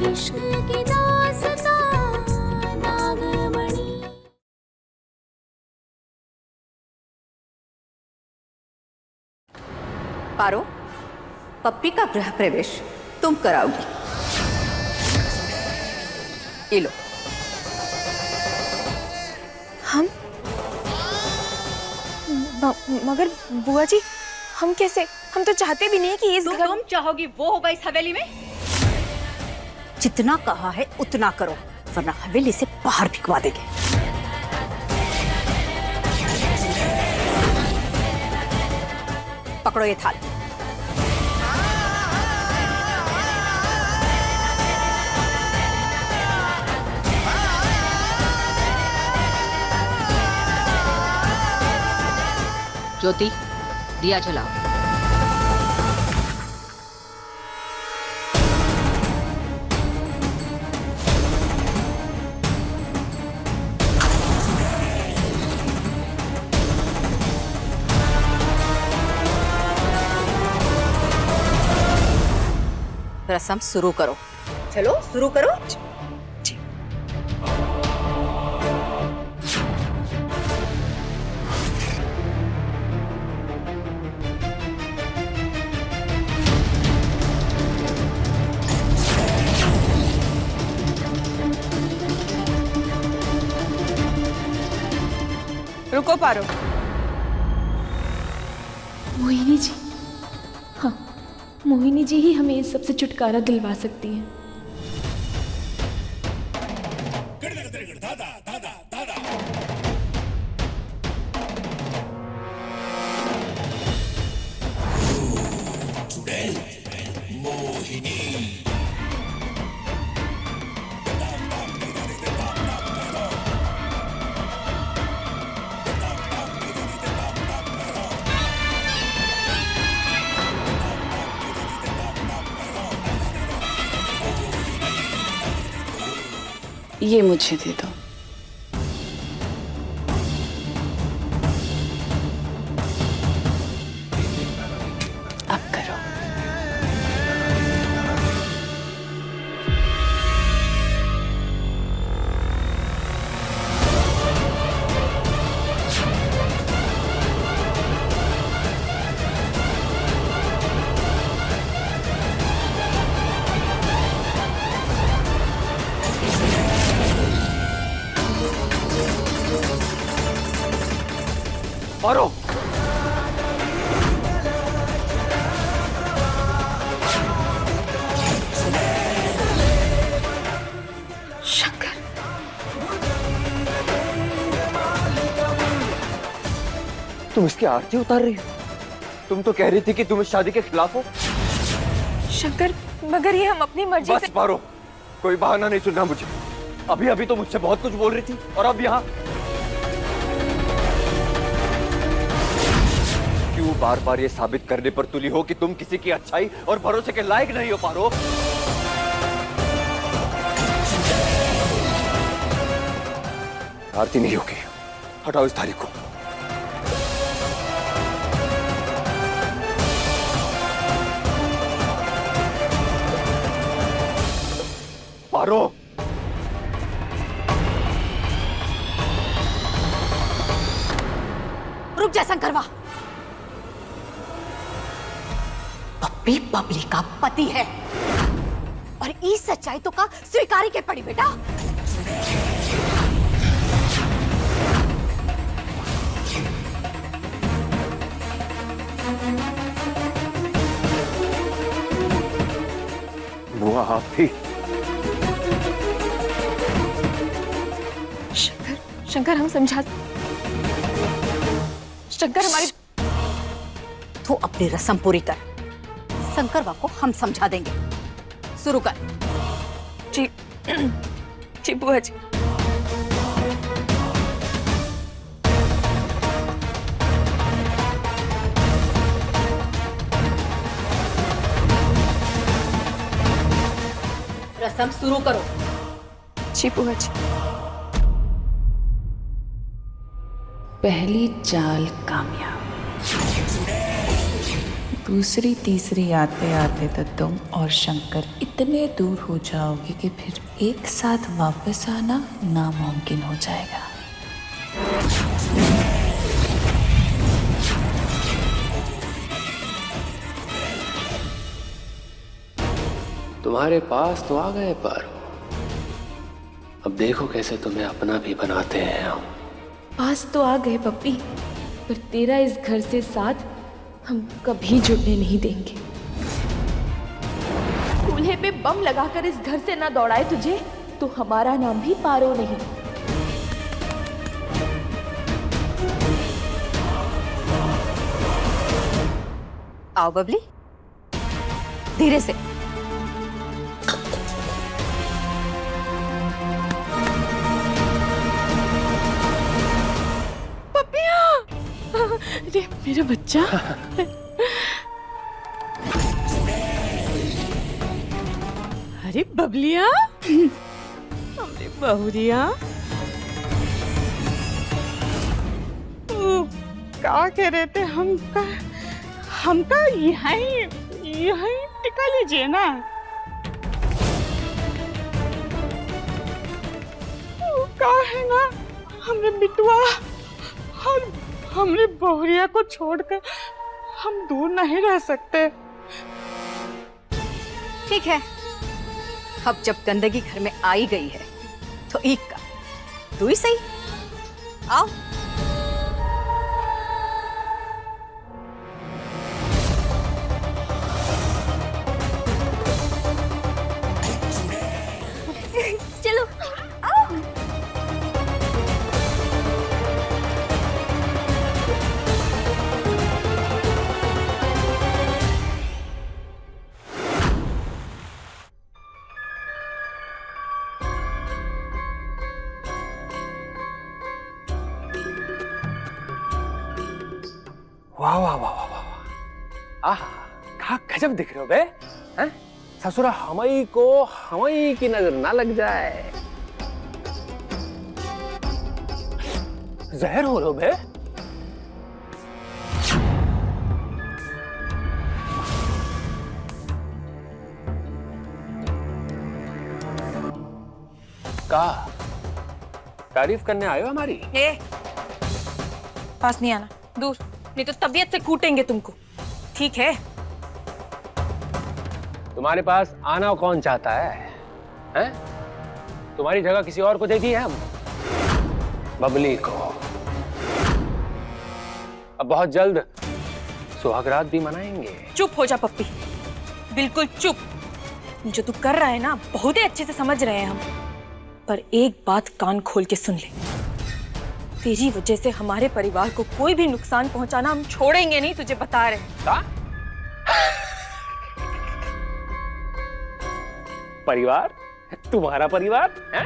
इश्क की दास्तां नागमणि। पारो, पप्पी का गृह प्रवेश तुम कराओगी। ये लो। हम? मगर बुआ जी, हम कैसे? हम तो चाहते भी नहीं कि इस घर... तुम चाहोगी वो होगा इस हवेली में? जितना कहा है उतना करो, वरना हवेली से बाहर भिगवा देंगे। पकड़ो ये थाल। ज्योति, दिया जलाओ। रस्म शुरू करो। चलो शुरू करो। रुको पारो। मोहिनी जी, हाँ, मोहिनी जी ही हमें इस सबसे छुटकारा दिलवा सकती हैं। ये मुझे दे दो। अब करो। पारो, शंकर, तुम इसकी आरती उतार रही हो? तुम तो कह रही थी कि तुम इस शादी के खिलाफ हो। शंकर, मगर ये हम अपनी मर्जी बस से... पारो, कोई बहाना नहीं सुनना मुझे। अभी अभी तो मुझसे बहुत कुछ बोल रही थी और अब यहाँ क्यों बार बार ये साबित करने पर तुली हो कि तुम किसी की अच्छाई और भरोसे के लायक नहीं हो पारो? आरती नहीं होगी, हटाओ इस थाली को। पारो, रुक जा शंकरवा। पप्पी बबली का पति है और इस सच्चाई तो का स्वीकारी के पड़ी बेटा। बुआ आप भी। शंकर, शंकर हम समझा... शंकर हमारी... तू अपनी रस्म पूरी कर, शंकरवा को हम समझा देंगे। शुरू कर। जी, जी बुआ जी। रस्म शुरू करो। जी बुआ जी। पहली चाल कामयाब। दूसरी तीसरी आते आते तो तुम और शंकर इतने दूर हो जाओगे कि फिर एक साथ वापस आना नामुमकिन हो जाएगा। तुम्हारे पास तो आ गए पारो, अब देखो कैसे तुम्हें अपना भी बनाते हैं हम। पास तो आ गए पप्पी, पर तेरा इस घर से साथ हम कभी जुड़ने नहीं देंगे। चूल्हे पे बम लगाकर इस घर से ना दौड़ाए तुझे तो हमारा नाम भी पारो नहीं। आओ बबली, धीरे से। अरे मेरा बच्चा। अरे बबलिया, अरे बहुरिया, क्या कह रहे थे? हमका यहीं टिका लीजिए ना। क्या है ना, हमने बिटुआ और हमने बहुरिया को छोड़कर हम दूर नहीं रह सकते। ठीक है, अब जब गंदगी घर में आई गई है तो एक का तू ही सही। आओ। चलो आओ। वाह वाह वाह वाह वाह, आह क्या गजब दिख रहे हो बे। हैं? ससुरा हमई की नजर ना लग जाए। जहर हो रहे हो बे। का तारीफ करने आए हो हमारी? पास नहीं आना, दूर, नहीं तो तबीयत से कूटेंगे तुमको, ठीक है? तुम्हारे पास आना कौन चाहता है? हैं? तुम्हारी जगह किसी और को दे दी है हम, बबली को। अब बहुत जल्द सुहागरात भी मनाएंगे। चुप हो जा पप्पी, बिल्कुल चुप। जो तू कर रहा है ना, बहुत ही अच्छे से समझ रहे हैं हम, पर एक बात कान खोल के सुन ले। तेरी वजह से हमारे परिवार को कोई भी नुकसान पहुंचाना हम छोड़ेंगे नहीं, तुझे बता रहे। का? परिवार? तुम्हारा परिवार है?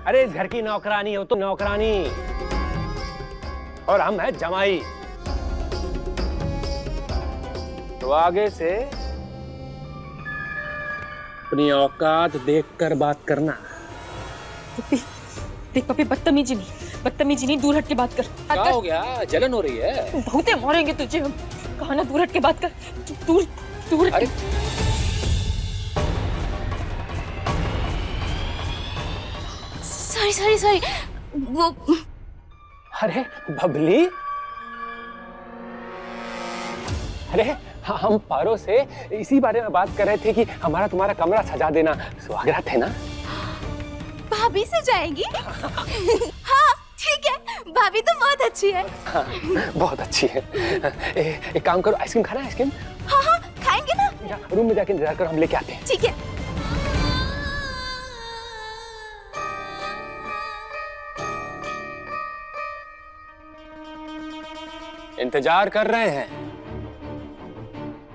अरे इस घर की नौकरानी हो तो नौकरानी, और हम हैं जमाई। तो आगे से अपनी औकात देखकर बात करना। पप्पी, देख पप्पी, बदतमीजी नहीं, दूर हट के बात कर। क्या हो गया? जलन हो रही है? बहुत है, मारेंगे तुझे हम। कहा ना दूर हट के बात कर। दूर अरे सॉरी वो। अरे बबली, अरे हम पारो से इसी बारे में बात कर रहे थे कि हमारा तुम्हारा कमरा सजा देना। सुहागरात है ना? भाभी से जाएगी? हाँ ठीक है, भाभी तो बहुत अच्छी है। हाँ, बहुत अच्छी है। एक काम करो, आइसक्रीम खाना है? आइसक्रीम? हाँ खाएंगे ना। रूम में जाके इंतजार करो, हम लेके आते हैं। ठीक है। इंतजार कर रहे हैं।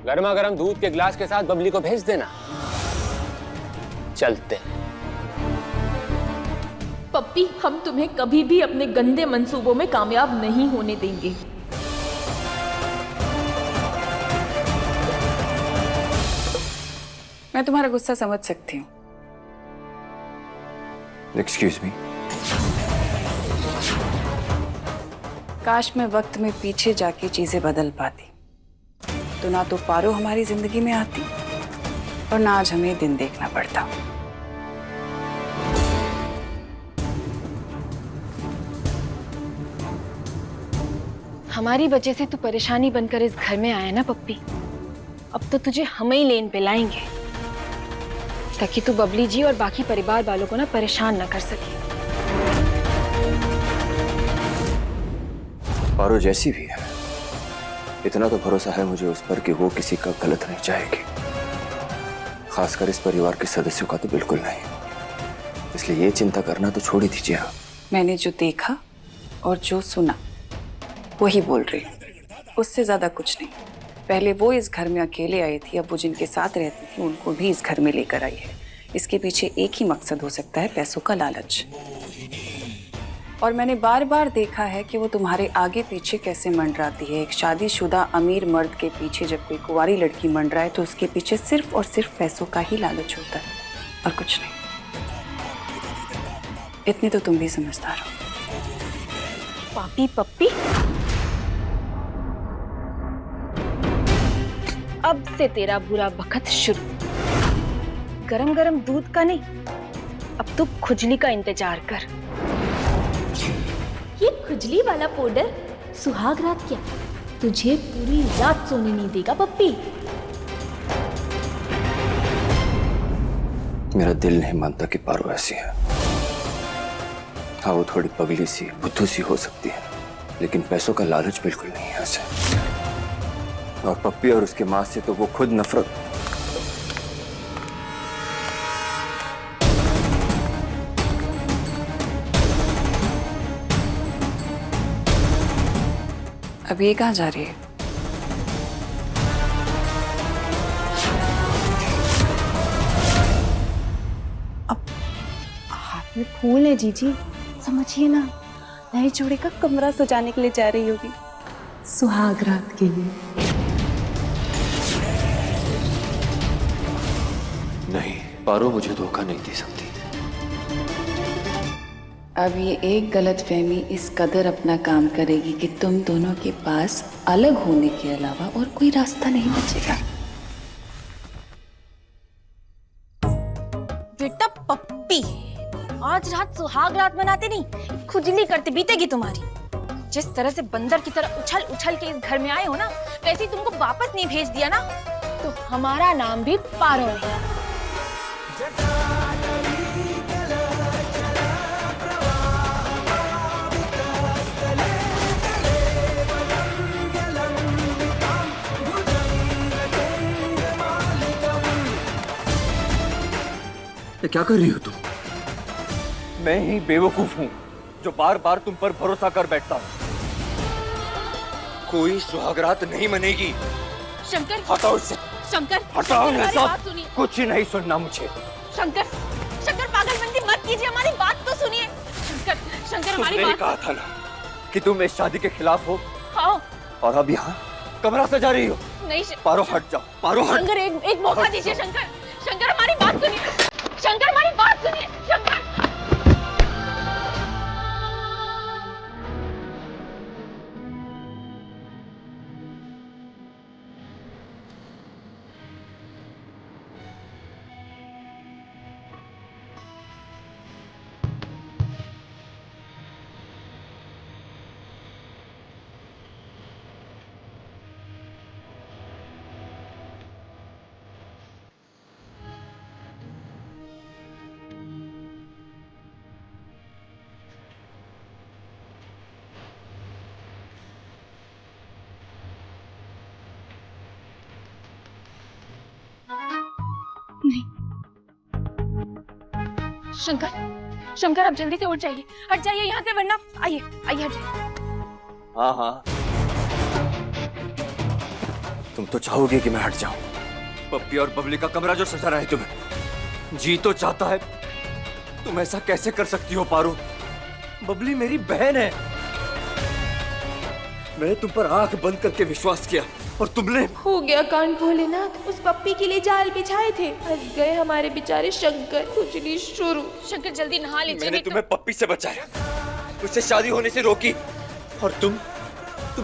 गर्मा गर्म दूध के गिलास के साथ बबली को भेज देना। चलते। पप्पी, हम तुम्हें कभी भी अपने गंदे मंसूबों में कामयाब नहीं होने देंगे। मैं तुम्हारा गुस्सा समझ सकती हूँ। Excuse me. काश मैं वक्त में पीछे जाके चीजें बदल पाती, तो ना तो पारो हमारी जिंदगी में आती और ना आज हमें दिन देखना पड़ता। हमारी वजह से तू परेशानी बनकर इस घर में आया ना पप्पी। अब तो तुझे हम ही लेन पे लाएंगे ताकि तू बबली जी और बाकी परिवार वालों को ना परेशान ना कर सके। पारो जैसी भी है, इतना तो भरोसा है मुझे उस पर कि वो किसी का गलत नहीं चाहेगी, खासकर इस परिवार के सदस्यों का तो बिल्कुल नहीं। इसलिए ये चिंता करना तो छोड़ ही दीजिए आप। मैंने जो देखा और जो सुना वही बोल रही हूँ, उससे ज्यादा कुछ नहीं। पहले वो इस घर में अकेले आई थी, अब वो जिनके साथ रहती थी उनको भी इस घर में लेकर आई है। इसके पीछे एक ही मकसद हो सकता है, पैसों का लालच। और मैंने बार बार देखा है कि वो तुम्हारे आगे पीछे कैसे मंडराती है। एक शादीशुदा अमीर मर्द के पीछे जब कोई कुंवारी लड़की मंडराए तो उसके पीछे सिर्फ और सिर्फ पैसों का ही लालच होता है और कुछ नहीं। इतनी तो तुम भी समझदार हो। पापी पप्पी, अब से तेरा बुरा वक्त शुरू। गरम गरम दूध का नहीं, अब तू खुजली का इंतजार कर। ये खुजली वाला पाउडर सुहाग रात क्या तुझे पूरी रात सोने नहीं देगा पप्पी। मेरा दिल नहीं मानता कि पारो ऐसी है। हाँ, वो थोड़ी पगली सी बुद्धू सी हो सकती है, लेकिन पैसों का लालच बिल्कुल नहीं है उसे। और पप्पी और उसके माँ से तो वो खुद नफरत। अब ये कहाँ जा रही है? अब हाथ में फूल है जीजी, समझिए ना, नए जोड़े का कमरा सजाने के लिए जा रही होगी, सुहाग रात के लिए। नहीं, पारो मुझे धोखा नहीं दे सकती। अब ये एक गलतफहमी इस कदर अपना काम करेगी कि तुम दोनों के पास अलग होने के अलावा और कोई रास्ता नहीं बचेगा। बेटा पप्पी, आज रात सुहाग रात मनाते नहीं, खुजली करते बीतेगी तुम्हारी। जिस तरह से बंदर की तरह उछल उछल के इस घर में आए हो ना, वैसे ही तुमको वापस नहीं भेज दिया ना तो हमारा नाम भी पारो नहीं। ये क्या कर रही हो तुम? मैं ही बेवकूफ हूँ जो बार बार तुम पर भरोसा कर बैठता हूँ। कोई सुहागरात नहीं मनेगी। शंकर, हटाओ इससे। शंकर, हटाओ ये सब। बात सुनिए। कुछ ही नहीं सुनना मुझे। शंकर, शंकर पागलपंती मत कीजिए, हमारी बात तो सुनिए। शंकर, शंकर हमारी तुमने बात। कहा था ना कि तुम इस शादी के खिलाफ हो। हाँ। और अब यहाँ कमरा सजा रही हो। नहीं पारो हट जाओ, पारो हट। शंकर एक मौका दीजिए। शंकर, शंकर हमारी बात सुनिए। शंकर हमारी बात सुनिए। शंकर, शंकर, शंकर आप जल्दी से उठ जाइए, हट जाइए यहाँ से, वरना आइए आइए हट जाइए। हाँ हाँ, तुम तो चाहोगे कि मैं हट जाऊं। पप्पी और बबली का कमरा जो सजा रहा है तुम्हें, जी तो चाहता है। तुम ऐसा कैसे कर सकती हो पारो? बबली मेरी बहन है। मैंने तुम पर आंख बंद करके विश्वास किया और तुमने। हो गया कान भोलेनाथ, उस पप्पी के लिए जाल बिछाए थे, फंस गए हमारे बेचारे शंकर। खुजली शुरू। शंकर जल्दी नहा लीजिए। मैंने तुम्हें पप्पी से बचाया, उससे शादी होने से रोकी, और तुम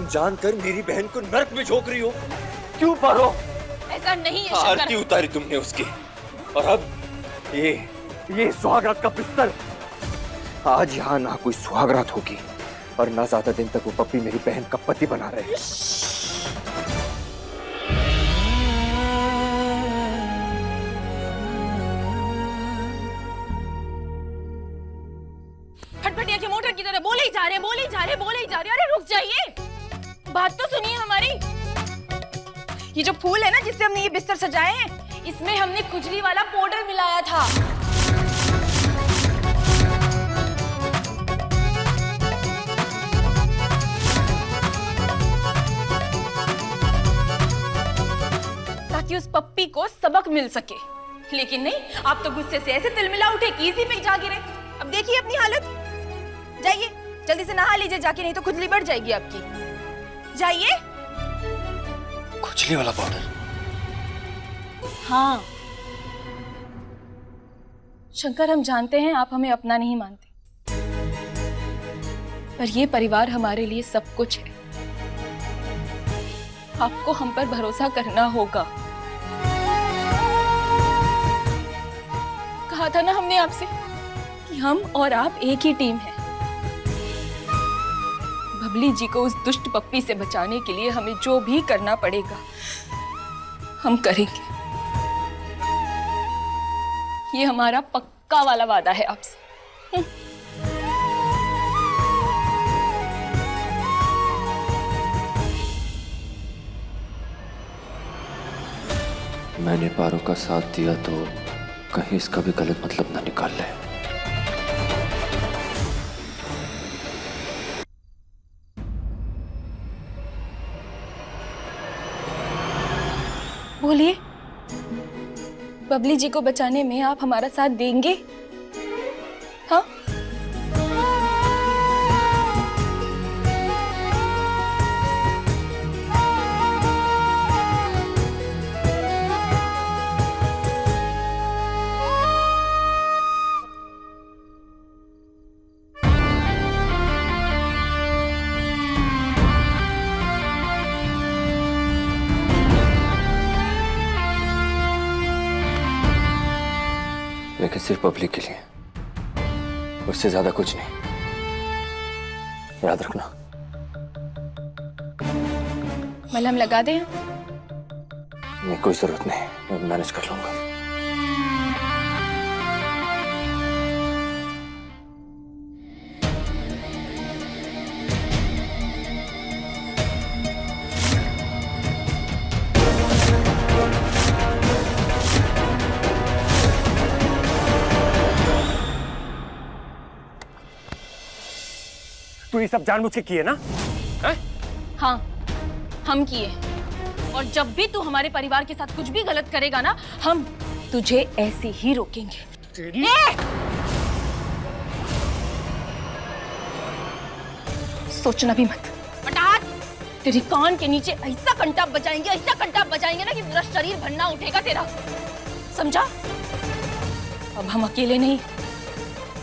जानकर मेरी बहन को नर्क में झोंक रही हो। क्यों पारो? ऐसा नहीं है शंकर। आरती उतारी तुमने उसकी, और अब ये सुहागरात का बिस्तर। आज यहाँ ना कोई सुहागरात होगी और ना ज्यादा दिन तक वो पप्पी मेरी बहन का पति बना रहे। फटफटिया के मोटर की तरह बोले ही जा रहे, बोले ही जा रहे, बोले ही जा रहे। अरे रुक जाइए, बात तो सुनिए हमारी। ये जो फूल है ना जिससे हमने ये बिस्तर सजाए हैं, इसमें हमने खुजली वाला पाउडर मिलाया था। ताकि उस पप्पी को सबक मिल सके। लेकिन नहीं, आप तो गुस्से से ऐसे तिलमिला उठे कि इसी पे जा गिरे। अब देखिए अपनी हालत। जाइए जल्दी से नहा लीजिए जाके, नहीं तो खुजली बढ़ जाएगी आपकी। जाइए। खुजली वाला पाउडर? हाँ शंकर, हम जानते हैं आप हमें अपना नहीं मानते, पर ये परिवार हमारे लिए सब कुछ है। आपको हम पर भरोसा करना होगा। कहा था ना हमने आपसे कि हम और आप एक ही टीम है। बबली जी को उस दुष्ट पप्पी से बचाने के लिए हमें जो भी करना पड़ेगा हम करेंगे। ये हमारा पक्का वाला वादा है आपसे। मैंने पारो का साथ दिया तो कहीं इसका भी गलत मतलब ना निकाल ले। बोलिए, बबली जी को बचाने में आप हमारा साथ देंगे? हाँ? लेकिन सिर्फ पब्लिक के लिए, उससे ज्यादा कुछ नहीं। याद रखना। मलहम लगा दें? नहीं, कोई जरूरत नहीं, मैं मैनेज कर लूंगा। तू ये सब जानबूझ के किए ना? है? हाँ हम किए, और जब भी तू हमारे परिवार के साथ कुछ भी गलत करेगा ना, हम तुझे ऐसे ही रोकेंगे। सोचना भी मत। पटाट, तेरी कान के नीचे ऐसा कंटाप बजाएंगे ना कि मेरा शरीर भन्ना उठेगा तेरा, समझा? अब हम अकेले नहीं,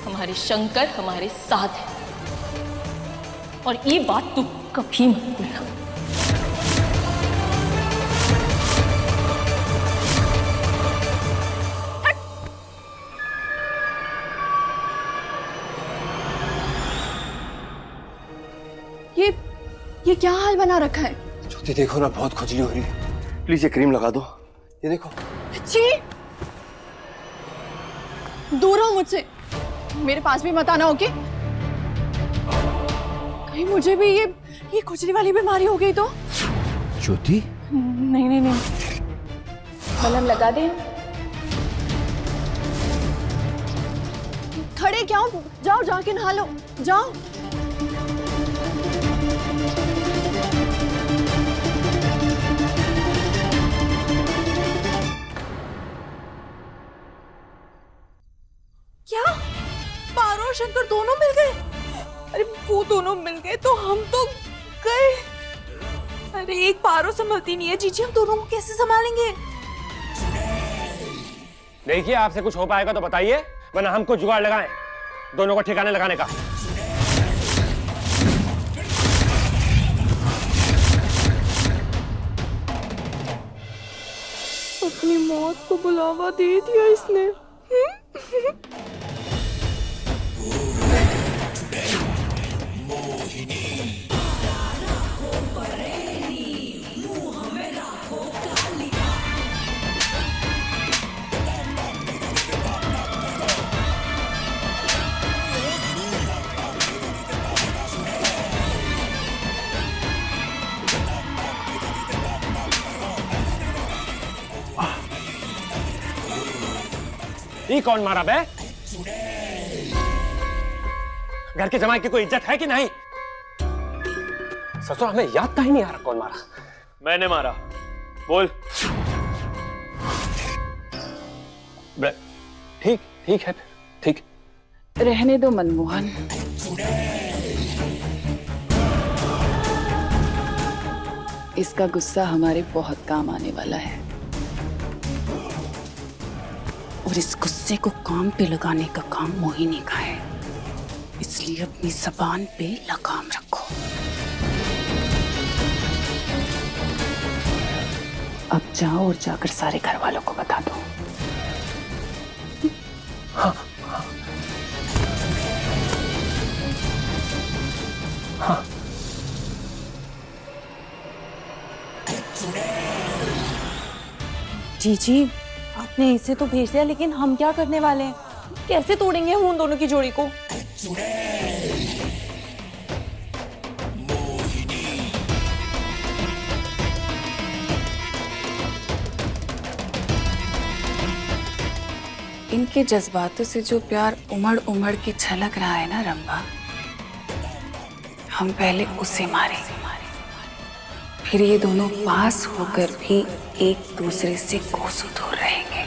हमारे शंकर हमारे साथ है, और ये बात तू कभी मत भूलना। ये क्या हाल बना रखा है? ज्योति देखो ना, बहुत खुजली हो रही है, प्लीज ये क्रीम लगा दो। ये देखो। छी! दूर हो मुझसे, मेरे पास भी मत आना, ओके? कहीं मुझे भी ये खुजली वाली बीमारी हो गई तो? ज्योति? नहीं नहीं नहीं, मलहम लगा दे। खड़े क्या हो? जाओ जाके नहा लो, जाओ। क्या पारो और शंकर दोनों मिल गए? अरे वो दोनों मिल गए तो हम तो गए। अरे एक पारो संभलती नहीं है जीजी, हम दोनों को कैसे संभालेंगे? देखिए, आपसे कुछ हो पाएगा तो बताइए, वरना हम कुछ जुगाड़ लगाएं दोनों को ठिकाने लगाने का। अपनी मौत को बुलावा दे दिया इसने। ये कौन मारा बे? घर के जमाई की कोई इज्जत है कि नहीं? ससुर हमें याद का ही नहीं आ रहा कौन मारा। मैंने मारा, बोल। ठीक ठीक है, ठीक। रहने दो मनमोहन, इसका गुस्सा हमारे बहुत काम आने वाला है और इस गुस्से को काम पे लगाने का काम मोहिनी का है, इसलिए अपनी जबान पे लगाम रखो। अब जाओ और जाकर सारे घर वालों को बता दो। हाँ, हाँ। जीजी, आपने इसे तो भेज दिया, लेकिन हम क्या करने वाले हैं? कैसे तोड़ेंगे हम उन दोनों की जोड़ी को? इनके जज्बातों से जो प्यार उमड़ उमड़ के छलक रहा है ना रंभा, हम पहले उसे मारे, फिर ये दोनों पास होकर भी एक दूसरे से कोसों दूर रहेंगे।